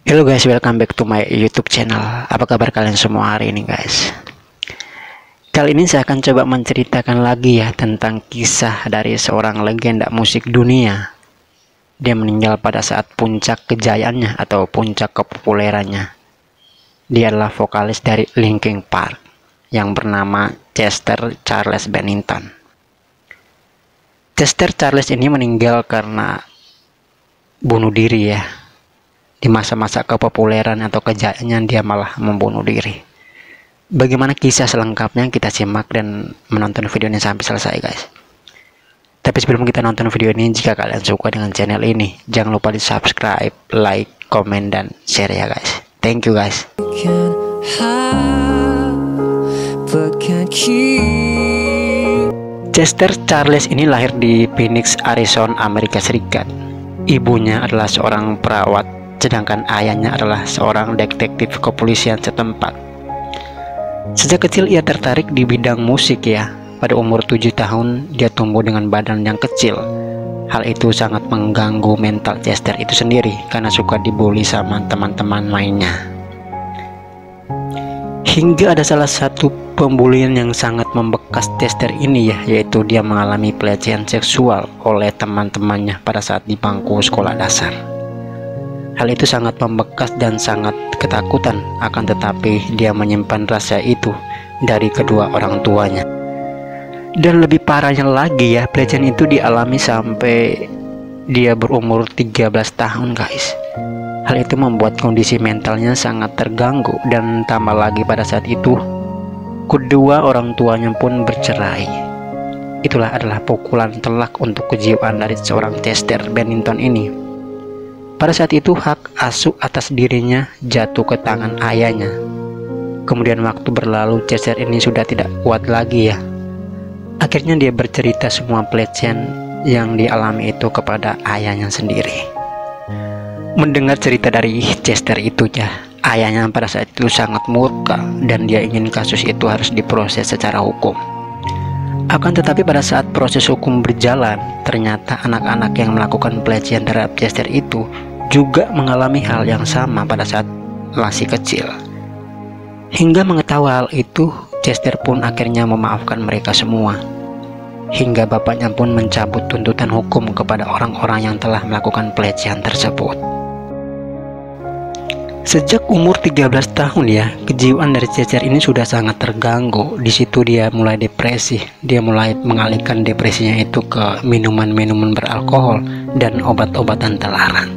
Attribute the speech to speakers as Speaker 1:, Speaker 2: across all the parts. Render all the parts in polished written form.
Speaker 1: Hello guys, welcome back to my YouTube channel. Apa kabar kalian semua hari ini guys? Kali ini saya akan coba menceritakan lagi ya tentang kisah dari seorang legenda musik dunia. Dia meninggal pada saat puncak kejayaannya atau puncak kepopulerannya. Dia adalah vokalis dari Linkin Park yang bernama Chester Charles Bennington. Chester Charles ini meninggal karena bunuh diri ya. Di masa-masa kepopuleran atau kejayaannya dia malah membunuh diri. Bagaimana kisah selengkapnya kita simak dan menonton videonya sampai selesai guys. Tapi sebelum kita nonton video ini, jika kalian suka dengan channel ini, jangan lupa di subscribe, like, komen, dan share ya guys. Thank you guys. Chester Charles ini lahir di Phoenix, Arizona, Amerika Serikat. Ibunya adalah seorang perawat, sedangkan ayahnya adalah seorang detektif kepolisian setempat. Sejak kecil ia tertarik di bidang musik ya. Pada umur 7 tahun dia tumbuh dengan badan yang kecil. Hal itu sangat mengganggu mental Chester itu sendiri karena suka dibully sama teman-teman mainnya. Hingga ada salah satu pembulian yang sangat membekas Chester ini ya, yaitu dia mengalami pelecehan seksual oleh teman-temannya pada saat di bangku sekolah dasar. Hal itu sangat membekas dan sangat ketakutan, akan tetapi dia menyimpan rasa itu dari kedua orang tuanya. Dan lebih parahnya lagi ya, pelecehan itu dialami sampai dia berumur 13 tahun guys. Hal itu membuat kondisi mentalnya sangat terganggu, dan tambah lagi pada saat itu kedua orang tuanya pun bercerai. Itulah adalah pukulan telak untuk kejiwaan dari seorang Chester Bennington ini. Pada saat itu hak asuh atas dirinya jatuh ke tangan ayahnya. Kemudian waktu berlalu, Chester ini sudah tidak kuat lagi ya. Akhirnya dia bercerita semua pelecehan yang dialami itu kepada ayahnya sendiri. Mendengar cerita dari Chester itu ya, ayahnya pada saat itu sangat murka dan dia ingin kasus itu harus diproses secara hukum. Akan tetapi pada saat proses hukum berjalan, ternyata anak-anak yang melakukan pelecehan terhadap Chester itu juga mengalami hal yang sama pada saat masih kecil. Hingga mengetahui hal itu, Chester pun akhirnya memaafkan mereka semua. Hingga bapaknya pun mencabut tuntutan hukum kepada orang-orang yang telah melakukan pelecehan tersebut. Sejak umur 13 tahun ya, kejiwaan dari Chester ini sudah sangat terganggu. Di situ dia mulai depresi. Dia mulai mengalihkan depresinya itu ke minuman-minuman beralkohol dan obat-obatan terlarang.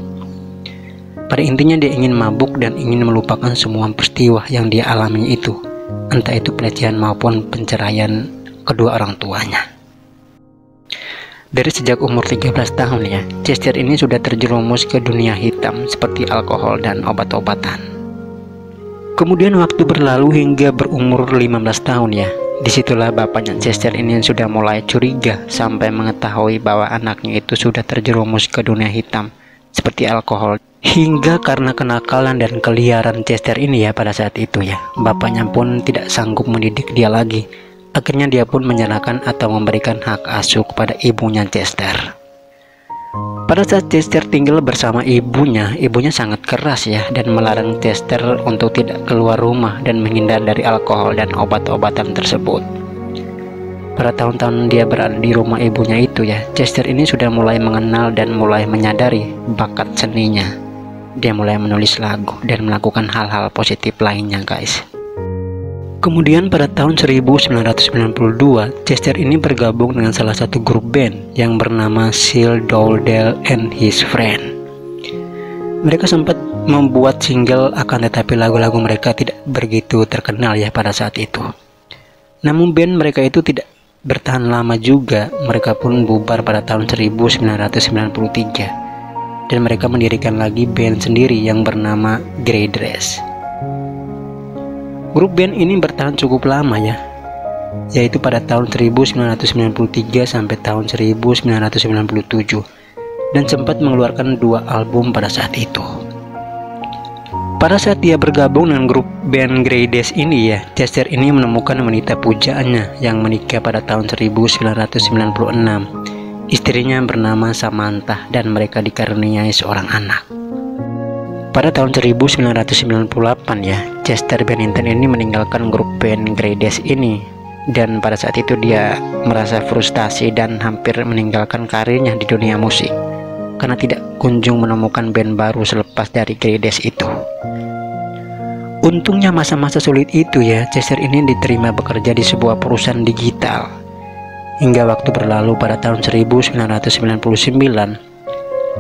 Speaker 1: Pada intinya dia ingin mabuk dan ingin melupakan semua peristiwa yang dia alami itu, entah itu pelecehan maupun penceraian kedua orang tuanya. Dari sejak umur 13 tahun ya, Chester ini sudah terjerumus ke dunia hitam seperti alkohol dan obat-obatan. Kemudian waktu berlalu hingga berumur 15 tahun ya. Disitulah bapaknya Chester ini sudah mulai curiga sampai mengetahui bahwa anaknya itu sudah terjerumus ke dunia hitam seperti alkohol. Hingga karena kenakalan dan keliaran Chester ini ya pada saat itu ya, bapaknya pun tidak sanggup mendidik dia lagi. Akhirnya dia pun menyerahkan atau memberikan hak asuh kepada ibunya Chester. Pada saat Chester tinggal bersama ibunya sangat keras ya dan melarang Chester untuk tidak keluar rumah dan menghindar dari alkohol dan obat-obatan tersebut. Pada tahun-tahun dia berada di rumah ibunya itu ya, Chester ini sudah mulai mengenal dan mulai menyadari bakat seninya. Dia mulai menulis lagu dan melakukan hal-hal positif lainnya guys. Kemudian pada tahun 1992, Chester ini bergabung dengan salah satu grup band yang bernama Seal Dowdell and His Friend. Mereka sempat membuat single, akan tetapi lagu-lagu mereka tidak begitu terkenal ya pada saat itu. Namun band mereka itu tidak bertahan lama juga. Mereka pun bubar pada tahun 1993 dan mereka mendirikan lagi band sendiri yang bernama Grey Dress. Grup band ini bertahan cukup lama ya, yaitu pada tahun 1993 sampai tahun 1997, dan sempat mengeluarkan 2 album pada saat itu. Pada saat dia bergabung dengan grup band Grey Dress ini ya, Chester ini menemukan wanita pujaannya yang menikah pada tahun 1996. Istrinya bernama Samantha dan mereka dikaruniai seorang anak. Pada tahun 1998 ya, Chester Bennington ini meninggalkan grup band Grey Daze ini, dan pada saat itu dia merasa frustasi dan hampir meninggalkan karirnya di dunia musik karena tidak kunjung menemukan band baru selepas dari Grey Daze itu. Untungnya masa-masa sulit itu ya, Chester ini diterima bekerja di sebuah perusahaan digital. Hingga waktu berlalu pada tahun 1999,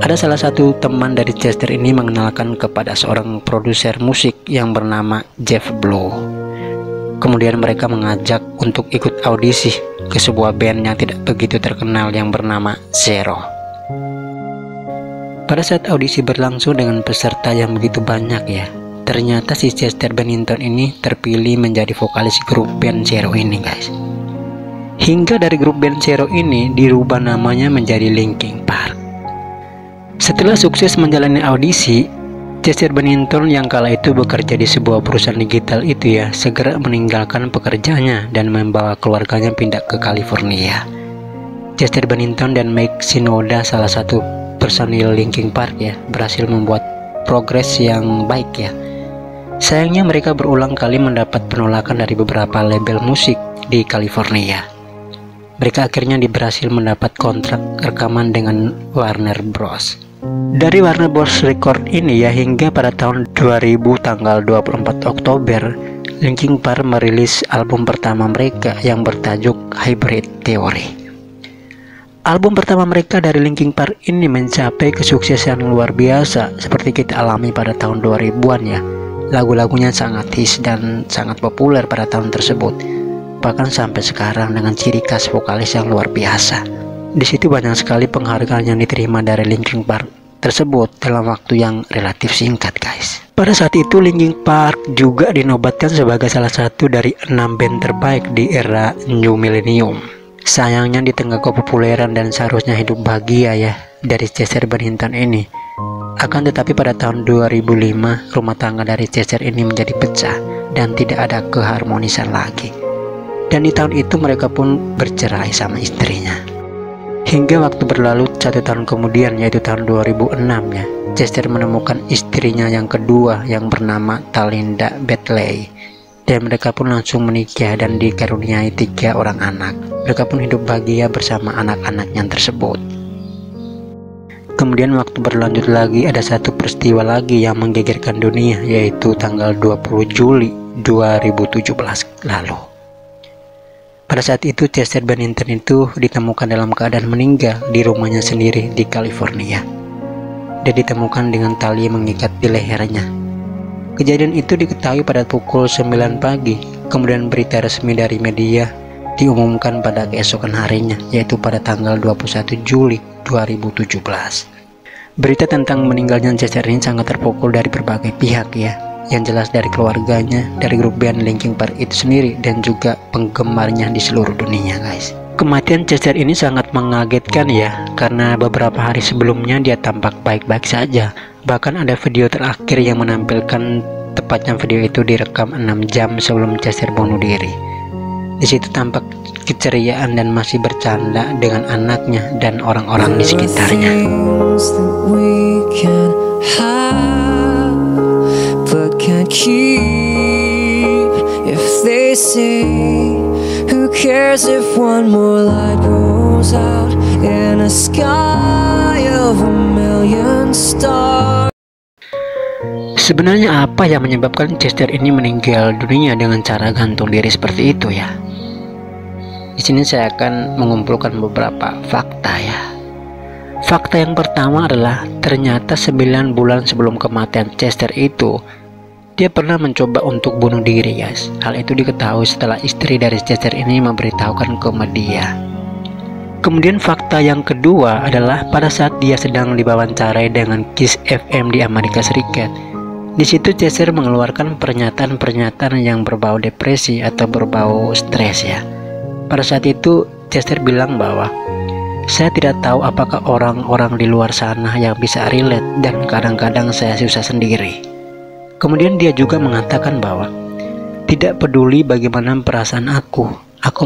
Speaker 1: ada salah satu teman dari Chester ini mengenalkan kepada seorang produser musik yang bernama Jeff Blue. Kemudian mereka mengajak untuk ikut audisi ke sebuah band yang tidak begitu terkenal yang bernama Zero. Pada saat audisi berlangsung dengan peserta yang begitu banyak ya, ternyata si Chester Bennington ini terpilih menjadi vokalis grup band Zero ini guys. Hingga dari grup band Zero ini dirubah namanya menjadi Linkin Park. Setelah sukses menjalani audisi, Chester Bennington yang kala itu bekerja di sebuah perusahaan digital itu ya, segera meninggalkan pekerjaannya dan membawa keluarganya pindah ke California. Chester Bennington dan Mike Shinoda, salah satu personil Linkin Park ya, berhasil membuat progres yang baik ya. Sayangnya mereka berulang kali mendapat penolakan dari beberapa label musik di California. Mereka akhirnya berhasil mendapat kontrak rekaman dengan Warner Bros. Dari Warner Bros Record ini ya, hingga pada tahun 2000 tanggal 24 Oktober, Linkin Park merilis album pertama mereka yang bertajuk Hybrid Theory. Album pertama mereka dari Linkin Park ini mencapai kesuksesan luar biasa seperti kita alami pada tahun 2000-an ya. Lagu-lagunya sangat hits dan sangat populer pada tahun tersebut, bahkan sampai sekarang dengan ciri khas vokalis yang luar biasa. Di situ banyak sekali penghargaan yang diterima dari Linkin Park tersebut dalam waktu yang relatif singkat guys. Pada saat itu Linkin Park juga dinobatkan sebagai salah satu dari 6 band terbaik di era New Millennium. Sayangnya di tengah kepopuleran dan seharusnya hidup bahagia ya dari Chester Bennington ini, akan tetapi pada tahun 2005 rumah tangga dari Chester ini menjadi pecah dan tidak ada keharmonisan lagi. Dan di tahun itu mereka pun bercerai sama istrinya. Hingga waktu berlalu 1 tahun kemudian, yaitu tahun 2006 ya, Chester menemukan istrinya yang kedua yang bernama Talinda Bedley, dan mereka pun langsung menikah dan dikaruniai 3 orang anak. Mereka pun hidup bahagia bersama anak-anaknya tersebut. Kemudian waktu berlanjut lagi, ada satu peristiwa lagi yang menggegerkan dunia, yaitu tanggal 20 Juli 2017 lalu. Pada saat itu Chester Bennington itu ditemukan dalam keadaan meninggal di rumahnya sendiri di California. Dia ditemukan dengan tali mengikat di lehernya. Kejadian itu diketahui pada pukul 9 pagi. Kemudian berita resmi dari media diumumkan pada keesokan harinya, yaitu pada tanggal 21 Juli 2017. Berita tentang meninggalnya Chester ini sangat terpukul dari berbagai pihak ya. Yang jelas dari keluarganya, dari grup band Linkin Park itu sendiri, dan juga penggemarnya di seluruh dunia guys. Kematian Chester ini sangat mengagetkan ya, karena beberapa hari sebelumnya dia tampak baik-baik saja. Bahkan ada video terakhir yang menampilkan, tepatnya video itu direkam 6 jam sebelum Chester bunuh diri. Di situ tampak keceriaan dan masih bercanda dengan anaknya dan orang-orang di sekitarnya. Keep if they say, who cares if one more light goes out in a sky of 1,000,000 stars. Sebenarnya apa yang menyebabkan Chester ini meninggal dunia dengan cara gantung diri seperti itu ya? Di sini saya akan mengumpulkan beberapa fakta ya. Fakta yang pertama adalah ternyata 9 bulan sebelum kematian Chester itu, dia pernah mencoba untuk bunuh diri guys. Hal itu diketahui setelah istri dari Chester ini memberitahukan ke media. Kemudian fakta yang kedua adalah pada saat dia sedang diwawancarai dengan Kiss FM di Amerika Serikat. Di situ Chester mengeluarkan pernyataan-pernyataan yang berbau depresi atau berbau stres ya. Pada saat itu Chester bilang bahwa saya tidak tahu apakah orang-orang di luar sana yang bisa relate, dan kadang-kadang saya susah sendiri. Kemudian dia juga mengatakan bahwa tidak peduli bagaimana perasaan aku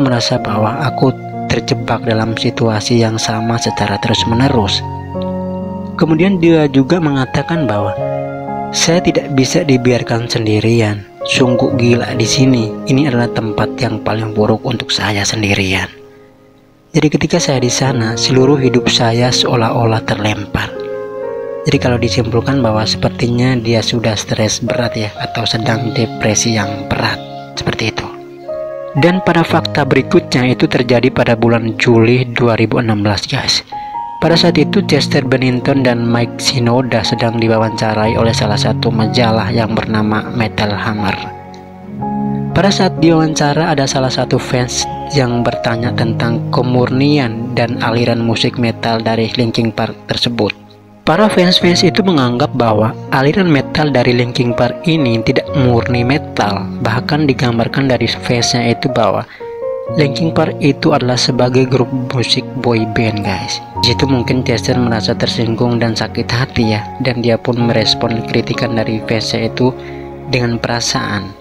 Speaker 1: merasa bahwa aku terjebak dalam situasi yang sama secara terus-menerus. Kemudian dia juga mengatakan bahwa Saya tidak bisa dibiarkan sendirian. Sungguh gila di sini. Ini adalah tempat yang paling buruk untuk saya sendirian. Jadi ketika saya di sana, seluruh hidup saya seolah-olah terlempar. Jadi kalau disimpulkan bahwa sepertinya dia sudah stres berat ya, atau sedang depresi yang berat, seperti itu. Dan pada fakta berikutnya itu terjadi pada bulan Juli 2016 guys. Pada saat itu Chester Bennington dan Mike Shinoda sedang diwawancarai oleh salah satu majalah yang bernama Metal Hammer. Pada saat diwawancara ada salah satu fans yang bertanya tentang kemurnian dan aliran musik metal dari Linkin Park tersebut. Para fans-fans itu menganggap bahwa aliran metal dari Linkin Park ini tidak murni metal. Bahkan digambarkan dari fansnya itu bahwa Linkin Park itu adalah sebagai grup musik boy band guys. Di situ mungkin Chester merasa tersinggung dan sakit hati ya, dan dia pun merespon kritikan dari fansnya itu dengan perasaan.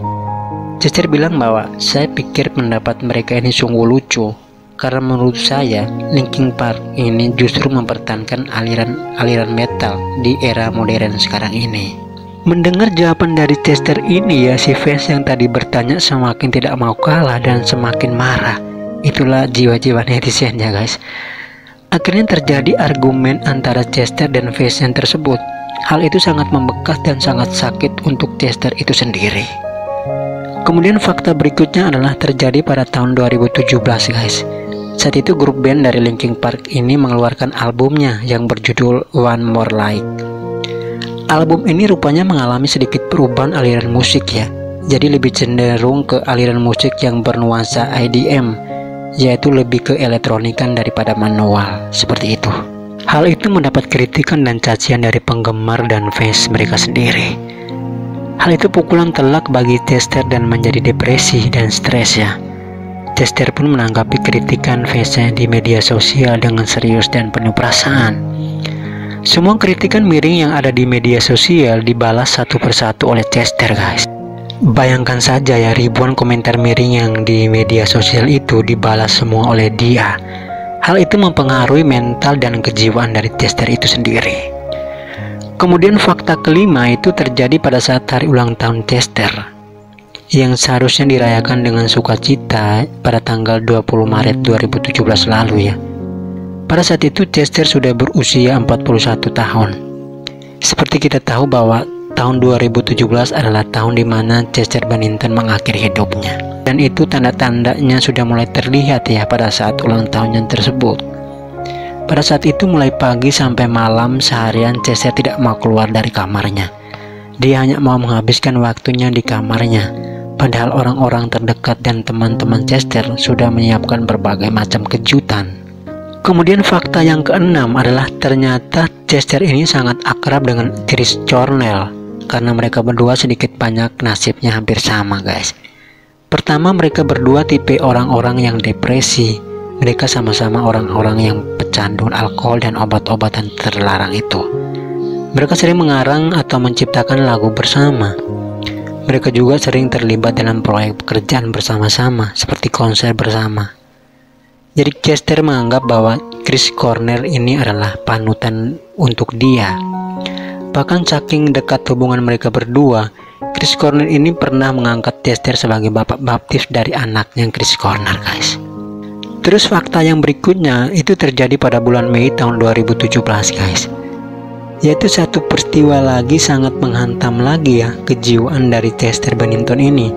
Speaker 1: Chester bilang bahwa saya pikir pendapat mereka ini sungguh lucu, karena menurut saya Linkin Park ini justru mempertahankan aliran metal di era modern sekarang ini. Mendengar jawaban dari Chester ini ya, si fans yang tadi bertanya semakin tidak mau kalah dan semakin marah. Itulah jiwa-jiwa netizennya guys. Akhirnya terjadi argumen antara Chester dan fans yang tersebut. Hal itu sangat membekas dan sangat sakit untuk Chester itu sendiri. Kemudian fakta berikutnya adalah terjadi pada tahun 2017 guys. Saat itu grup band dari Linkin Park ini mengeluarkan albumnya yang berjudul One More Light. Album ini rupanya mengalami sedikit perubahan aliran musik ya. Jadi lebih cenderung ke aliran musik yang bernuansa IDM, yaitu lebih ke elektronikan daripada manual, seperti itu. Hal itu mendapat kritikan dan cacian dari penggemar dan fans mereka sendiri. Hal itu pukulan telak bagi Chester dan menjadi depresi dan stres ya. Chester pun menanggapi kritikan fansnya di media sosial dengan serius dan penuh perasaan. Semua kritikan miring yang ada di media sosial dibalas satu persatu oleh Chester guys. Bayangkan saja ya, ribuan komentar miring yang di media sosial itu dibalas semua oleh dia. Hal itu mempengaruhi mental dan kejiwaan dari Chester itu sendiri. Kemudian fakta kelima itu terjadi pada saat hari ulang tahun Chester, yang seharusnya dirayakan dengan sukacita pada tanggal 20 Maret 2017 lalu ya. Pada saat itu Chester sudah berusia 41 tahun. Seperti kita tahu bahwa tahun 2017 adalah tahun di mana Chester Bennington mengakhiri hidupnya. Dan itu tanda-tandanya sudah mulai terlihat ya pada saat ulang tahunnya tersebut. Pada saat itu mulai pagi sampai malam seharian Chester tidak mau keluar dari kamarnya. Dia hanya mau menghabiskan waktunya di kamarnya. Padahal orang-orang terdekat dan teman-teman Chester sudah menyiapkan berbagai macam kejutan. Kemudian fakta yang keenam adalah ternyata Chester ini sangat akrab dengan Chris Cornell, karena mereka berdua sedikit banyak nasibnya hampir sama guys. Pertama, mereka berdua tipe orang-orang yang depresi. Mereka sama-sama orang-orang yang pecandu alkohol dan obat-obatan terlarang itu. Mereka sering mengarang atau menciptakan lagu bersama. Mereka juga sering terlibat dalam proyek pekerjaan bersama-sama seperti konser bersama. Jadi Chester menganggap bahwa Chris Cornell ini adalah panutan untuk dia. Bahkan saking dekat hubungan mereka berdua, Chris Cornell ini pernah mengangkat Chester sebagai bapak baptis dari anaknya Chris Cornell guys. Terus fakta yang berikutnya itu terjadi pada bulan Mei tahun 2017 guys. Yaitu satu peristiwa lagi sangat menghantam lagi ya kejiwaan dari Chester Bennington ini.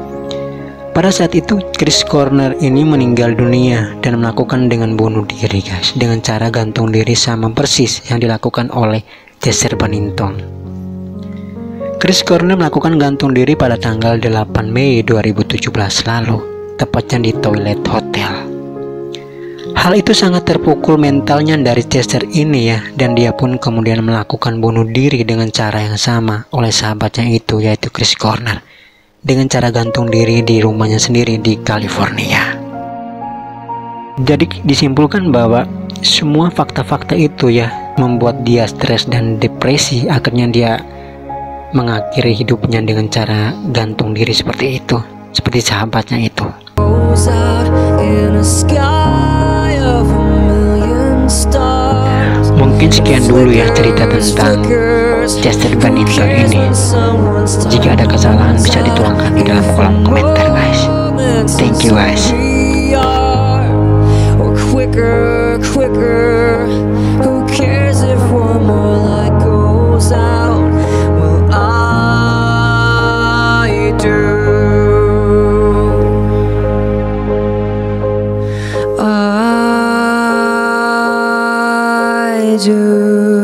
Speaker 1: Pada saat itu Chris Cornell ini meninggal dunia dan melakukan dengan bunuh diri guys, dengan cara gantung diri sama persis yang dilakukan oleh Chester Bennington. Chris Cornell melakukan gantung diri pada tanggal 8 Mei 2017 lalu, tepatnya di toilet hotel. Hal itu sangat terpukul mentalnya dari Chester ini ya, dan dia pun kemudian melakukan bunuh diri dengan cara yang sama oleh sahabatnya itu, yaitu Chris Cornell, dengan cara gantung diri di rumahnya sendiri di California. Jadi disimpulkan bahwa semua fakta-fakta itu ya membuat dia stres dan depresi. Akhirnya dia mengakhiri hidupnya dengan cara gantung diri seperti itu, seperti sahabatnya itu. Mungkin sekian dulu ya cerita tentang Chester Gun Intel ini. Jika ada kesalahan bisa dituangkan di dalam kolom komentar guys. Thank you guys. Quicker, who cares if one more light goes out? Well, I do. I do.